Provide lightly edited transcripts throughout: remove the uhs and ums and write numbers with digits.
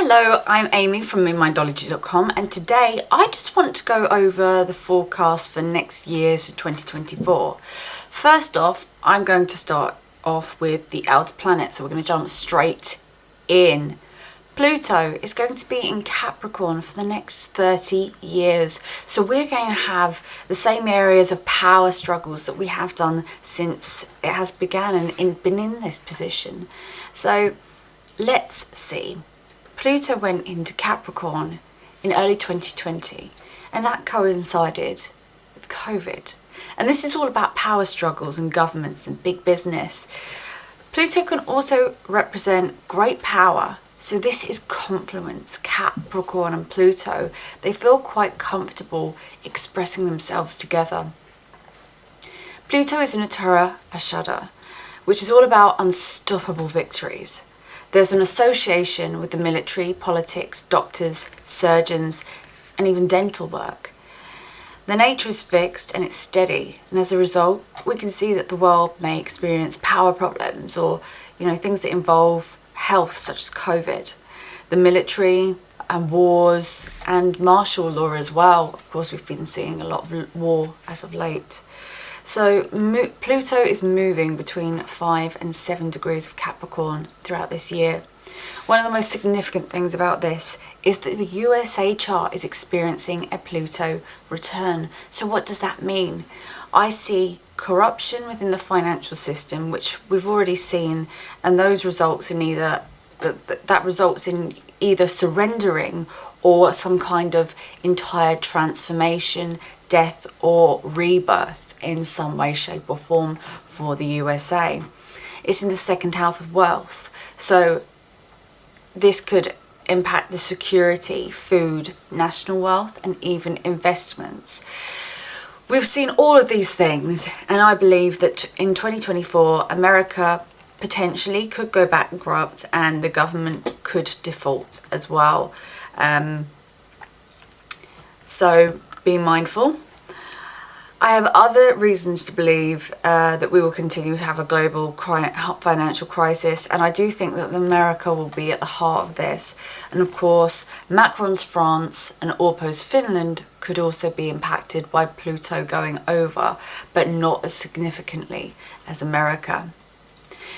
Hello, I'm Amy from moonmindology.com, and today I just want to go over the forecast for next year, so 2024. First off, I'm going to start off with the outer planets, so we're going to jump straight in. Pluto is going to be in Capricorn for the next 30 years. So we're going to have the same areas of power struggles that we have done since it has begun and been in this position. So let's see. Pluto went into Capricorn in early 2020, and that coincided with COVID. And this is all about power struggles and governments and big business. Pluto can also represent great power. So this is confluence. Capricorn and Pluto, they feel quite comfortable expressing themselves together. Pluto is in Uttara Ashada, which is all about unstoppable victories. There's an association with the military, politics, doctors, surgeons, and even dental work. The nature is fixed and it's steady, and as a result, we can see that the world may experience power problems or, things that involve health, such as COVID. The military and wars and martial law as well. Of course, we've been seeing a lot of war as of late. So Pluto is moving between 5 and 7 degrees of Capricorn throughout this year. One of the most significant things about this is that the USA chart is experiencing a Pluto return. So what does that mean? I see corruption within the financial system, which we've already seen, and those results in that results in either surrendering or some kind of entire transformation, death or rebirth in some way, shape or form for the USA. It's in the second house of wealth. So this could impact the security, food, national wealth, and even investments. We've seen all of these things, and I believe that in 2024, America potentially could go bankrupt and the government could default as well. So be mindful. I have other reasons to believe that we will continue to have a global financial crisis, and I do think that America will be at the heart of this. And of course, Macron's France and Orpo's Finland could also be impacted by Pluto going over, but not as significantly as America.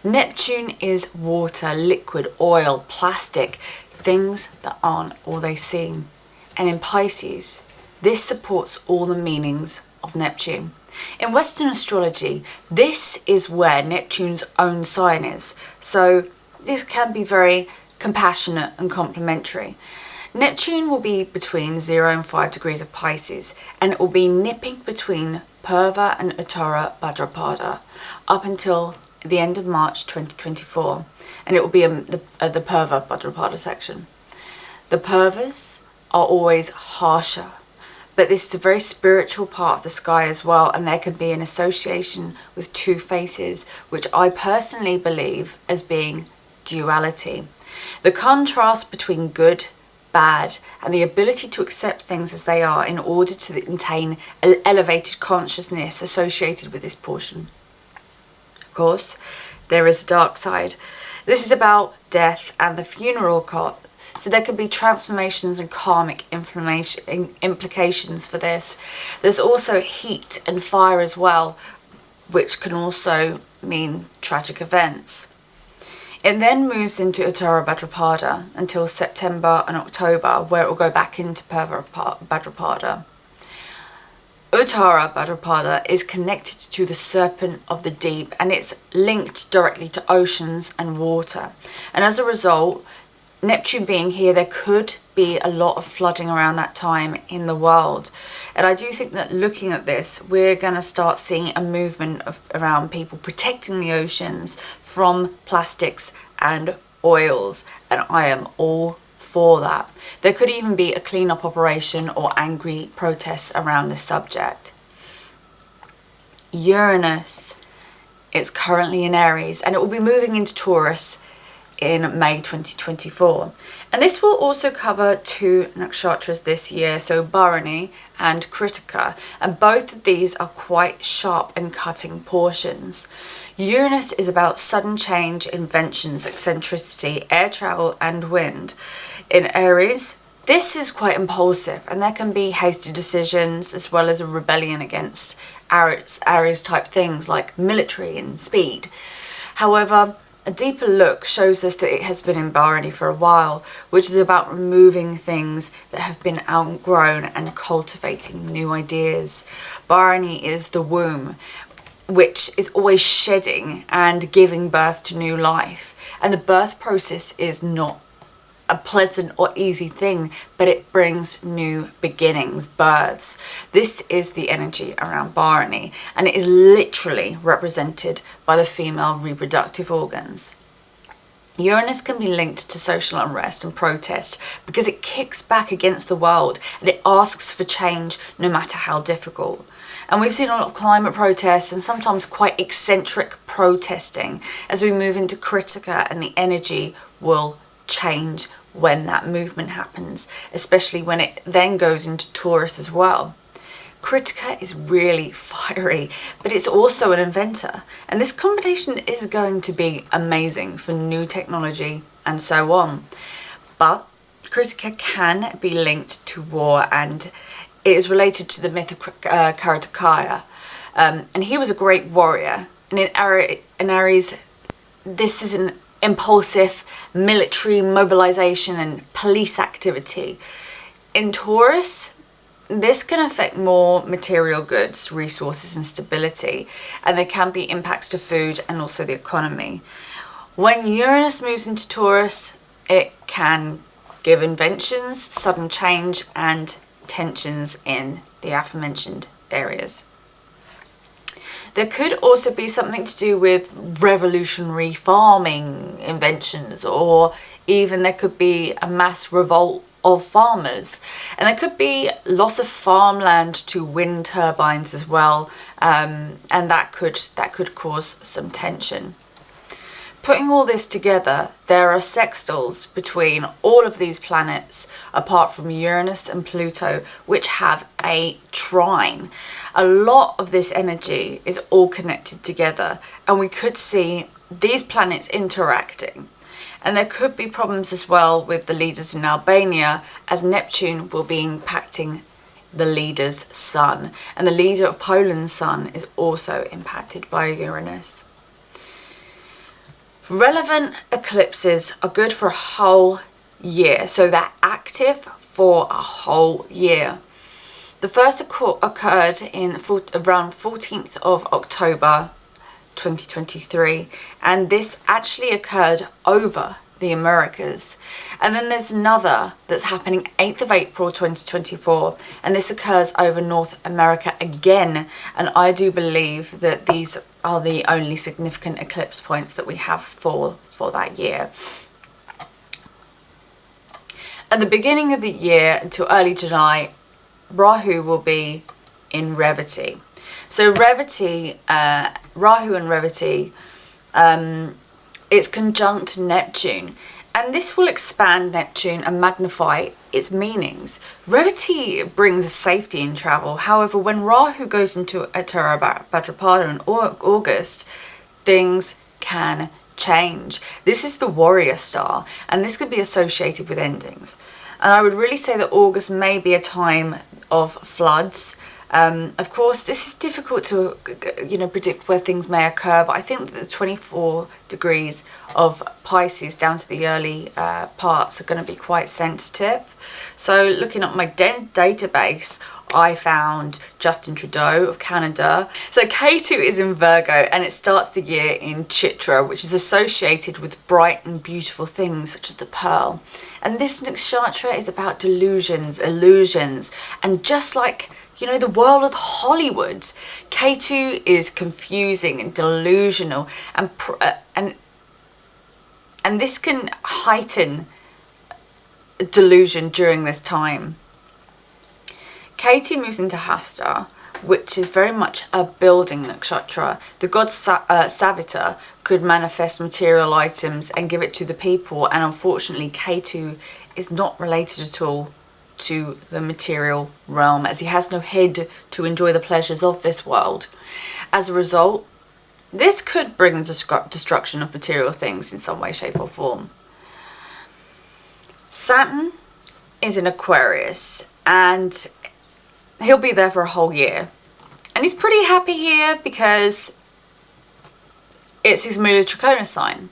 Neptune is water, liquid, oil, plastic, things that aren't all they seem. And in Pisces, this supports all the meanings of Neptune. In Western astrology, this is where Neptune's own sign is. So this can be very compassionate and complementary. Neptune will be between 0 and 5 degrees of Pisces, and it will be nipping between Purva and Uttara Bhadrapada up until the end of March 2024, and it will be in the Purva Bhadrapada section. The Purvas are always harsher, but this is a very spiritual part of the sky as well, and there can be an association with two faces, which I personally believe as being duality. The contrast between good, bad, and the ability to accept things as they are in order to attain elevated consciousness associated with this portion. Of course, there is a dark side. This is about death and the funeral cot. So there can be transformations and karmic implications for this. There's also heat and fire as well, which can also mean tragic events. It then moves into Uttara Bhadrapada until September and October, where it will go back into Purva Bhadrapada. Uttara Bhadrapada is connected to the serpent of the deep, and it's linked directly to oceans and water. And as a result, Neptune being here, there could be a lot of flooding around that time in the world. And I do think that looking at this, we're going to start seeing a movement around people protecting the oceans from plastics and oils. And I am all for that. There could even be a cleanup operation or angry protests around this subject. Uranus is currently in Aries, and it will be moving into Taurus in May 2024. And this will also cover 2 nakshatras this year, so Bharani and Kritika, and both of these are quite sharp and cutting portions. Uranus is about sudden change, inventions, eccentricity, air travel and wind. In Aries, this is quite impulsive, and there can be hasty decisions as well as a rebellion against Aries type things like military and speed. However, a deeper look shows us that it has been in Bharani for a while, which is about removing things that have been outgrown and cultivating new ideas. Bharani is the womb, which is always shedding and giving birth to new life. And the birth process is not a pleasant or easy thing, but it brings new beginnings, births. This is the energy around Bharani, and it is literally represented by the female reproductive organs. Uranus can be linked to social unrest and protest because it kicks back against the world and it asks for change no matter how difficult. And we've seen a lot of climate protests and sometimes quite eccentric protesting as we move into Kritika, and the energy will change when that movement happens, especially when it then goes into Taurus as well. Kritika is really fiery, but it's also an inventor, and this combination is going to be amazing for new technology and so on. But Kritika can be linked to war, and it is related to the myth of Kartikaya, and he was a great warrior. And in Aries, this is an impulsive military mobilization and police activity. In Taurus, this can affect more material goods, resources and stability, and there can be impacts to food and also the economy. When Uranus moves into Taurus, it can give inventions, sudden change and tensions in the aforementioned areas. There could also be something to do with revolutionary farming inventions, or even there could be a mass revolt of farmers, and there could be loss of farmland to wind turbines as well, and that could cause some tension. Putting all this together, there are sextiles between all of these planets, apart from Uranus and Pluto, which have a trine. A lot of this energy is all connected together, and we could see these planets interacting. And there could be problems as well with the leaders in Albania, as Neptune will be impacting the leader's sun. And the leader of Poland's sun is also impacted by Uranus. Relevant eclipses are good for a whole year, so they're active for a whole year. The first occurred in around 14th of October 2023, and this actually occurred over the Americas. And then there's another that's happening 8th of April 2024, and this occurs over North America again, and I do believe that these are the only significant eclipse points that we have for that year. At the beginning of the year until early July, Rahu will be in Revity. So Revity, Rahu and Revity, it's conjunct Neptune, and this will expand Neptune and magnify its meanings. Revity brings safety in travel. However, when Rahu goes into Uttara Bhadrapada in August, things can change. This is the warrior star, and this could be associated with endings. And I would really say that August may be a time of floods. Of course, this is difficult to, predict where things may occur, but I think that the 24 degrees of Pisces down to the early parts are going to be quite sensitive. So looking at my database, I found Justin Trudeau of Canada. So Ketu is in Virgo, and it starts the year in Chitra, which is associated with bright and beautiful things such as the pearl. And this nakshatra is about delusions, illusions, and just like the world of Hollywood, Ketu is confusing and delusional, and this can heighten delusion during this time. Ketu moves into Hasta, which is very much a building nakshatra. The god Savita could manifest material items and give it to the people, and unfortunately Ketu is not related at all to the material realm, as he has no head to enjoy the pleasures of this world. As a result, this could bring the destruction of material things in some way, shape or form. Saturn is in Aquarius, and he'll be there for a whole year. And he's pretty happy here because it's his Mula Trikona sign.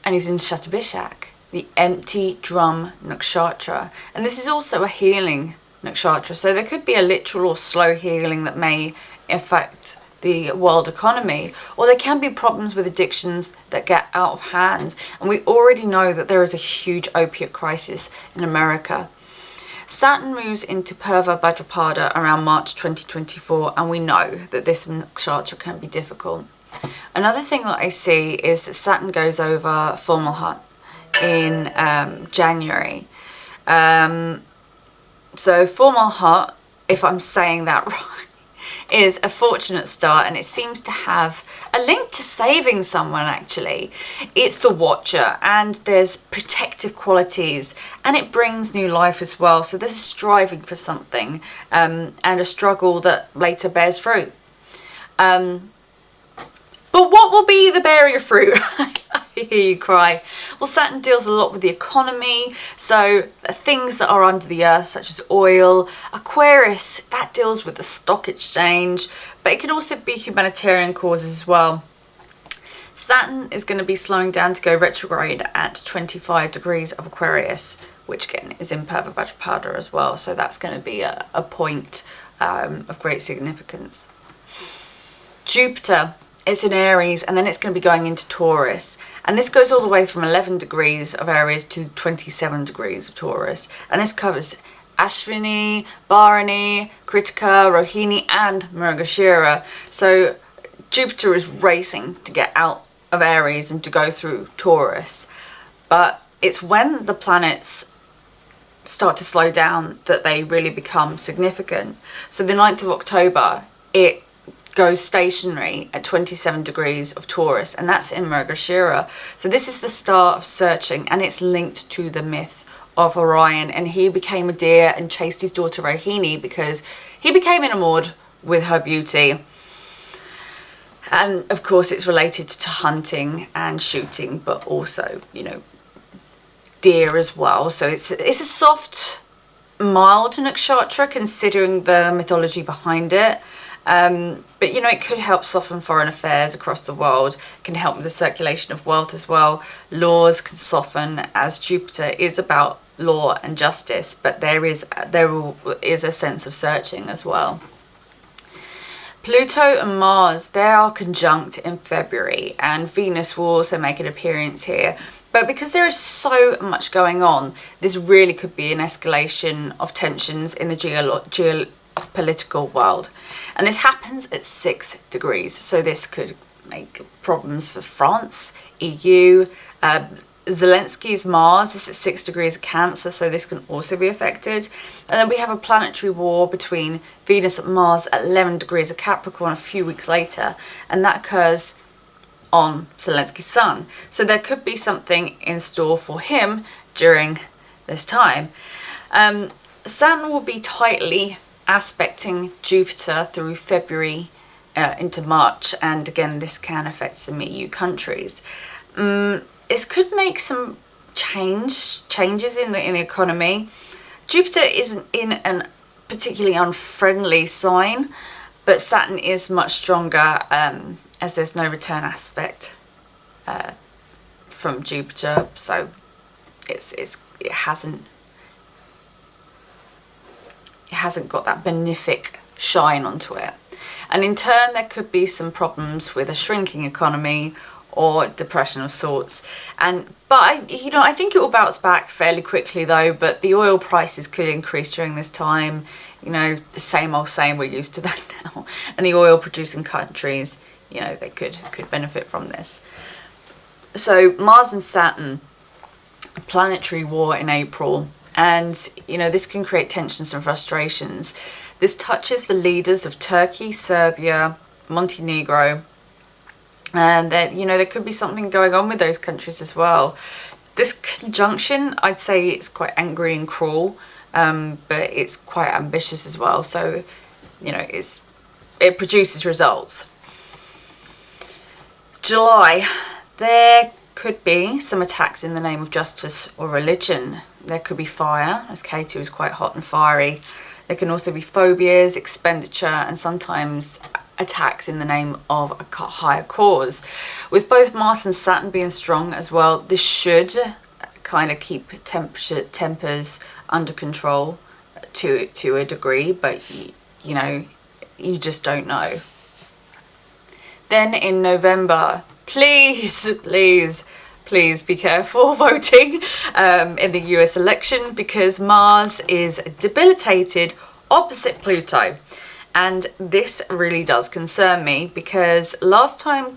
And he's in Shatabishak, the empty drum nakshatra. And this is also a healing nakshatra. So there could be a literal or slow healing that may affect the world economy, or there can be problems with addictions that get out of hand. And we already know that there is a huge opiate crisis in America. Saturn moves into Purva Bhadrapada around March 2024, and we know that this nakshatra can be difficult. Another thing that I see is that Saturn goes over Formalhat in January. So Formalhat, if I'm saying that right, is a fortunate star, and it seems to have a link to saving someone. Actually, it's the watcher, and there's protective qualities, and it brings new life as well. So there's a striving for something, and a struggle that later bears fruit. But what will be the bearing of fruit? I hear you cry. Well, Saturn deals a lot with the economy, so things that are under the earth, such as oil. Aquarius, that deals with the stock exchange, but it could also be humanitarian causes as well. Saturn is going to be slowing down to go retrograde at 25 degrees of Aquarius, which again is in Purva Bhadrapada as well, so that's going to be a point of great significance. Jupiter, it's in Aries, and then it's going to be going into Taurus. And this goes all the way from 11 degrees of Aries to 27 degrees of Taurus. And this covers Ashvini, Bharani, Kritika, Rohini, and Mrigashira. So Jupiter is racing to get out of Aries and to go through Taurus. But it's when the planets start to slow down that they really become significant. So the 9th of October, it goes stationary at 27 degrees of Taurus, and that's in Mrigashira. So this is the star of searching, and it's linked to the myth of Orion, and he became a deer and chased his daughter Rohini because he became enamored with her beauty. And of course it's related to hunting and shooting, but also, you know, deer as well. So it's a soft, mild nakshatra considering the mythology behind it. But you know, it could help soften foreign affairs across the world. It can help with the circulation of wealth as well. Laws can soften, as Jupiter is about law and justice, but there is a sense of searching as well. Pluto and Mars, they are conjunct in February, and Venus will also make an appearance here. But because there is so much going on, this really could be an escalation of tensions in the geopolitical world. And this happens at 6 degrees. So this could make problems for France, EU. Zelensky's Mars is at 6 degrees of Cancer, so this can also be affected. And then we have a planetary war between Venus and Mars at 11 degrees of Capricorn a few weeks later, and that occurs on Zelensky's sun. So there could be something in store for him during this time. Saturn will be tightly aspecting Jupiter through February into March, and again this can affect some EU countries. This could make some changes in the economy. Jupiter isn't in a particularly unfriendly sign, but Saturn is much stronger, as there's no return aspect from Jupiter, so it hasn't got that benefic shine onto it. And in turn, there could be some problems with a shrinking economy or depression of sorts. But I think it will bounce back fairly quickly though, but the oil prices could increase during this time. You know, the same old saying, we're used to that now. And the oil producing countries, you know, they could benefit from this. So Mars and Saturn, planetary war in April. And, you know, this can create tensions and frustrations. This touches the leaders of Turkey, Serbia, Montenegro, and there could be something going on with those countries as well. This conjunction, I'd say it's quite angry and cruel, but it's quite ambitious as well. So, it produces results. July, there could be some attacks in the name of justice or religion. There could be fire, as K2 is quite hot and fiery. There can also be phobias, expenditure, and sometimes attacks in the name of a higher cause. With both Mars and Saturn being strong as well, this should kind of keep tempers under control to a degree, but you just don't know. Then in November, please be careful voting in the US election, because Mars is debilitated opposite Pluto. And this really does concern me, because last time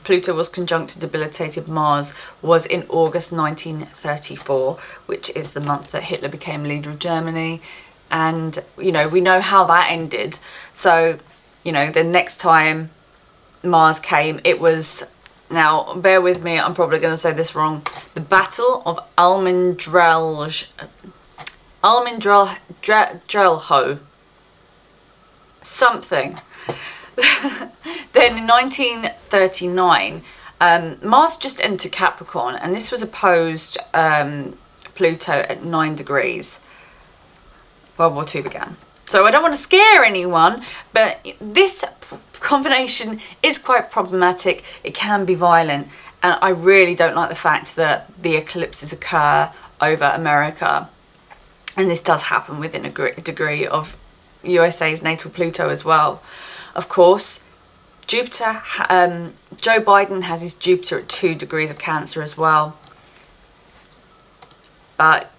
Pluto was conjunct to debilitated Mars was in August 1934, which is the month that Hitler became leader of Germany. And, we know how that ended. So, the next time Mars came, it was, now bear with me, I'm probably going to say this wrong, the Battle of Almendrelho. Something. Then in 1939, Mars just entered Capricorn, and this was opposed Pluto at 9 degrees. World War II began. So I don't want to scare anyone, but this combination is quite problematic. It can be violent, and I really don't like the fact that the eclipses occur over America, and this does happen within a degree of USA's natal Pluto as well. Of course, Jupiter, Joe Biden has his Jupiter at 2 degrees of Cancer as well. But,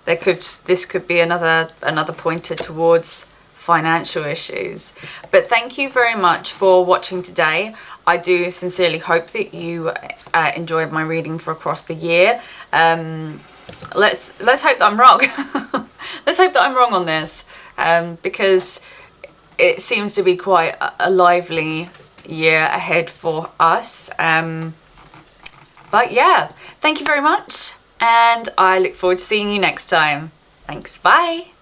this could be another pointer towards financial issues. But thank you very much for watching today. I do sincerely hope that you enjoyed my reading for across the year. Let's hope that I'm wrong. Let's hope that I'm wrong on this, because it seems to be quite a lively year ahead for us. But yeah, thank you very much, and I look forward to seeing you next time. Thanks, bye.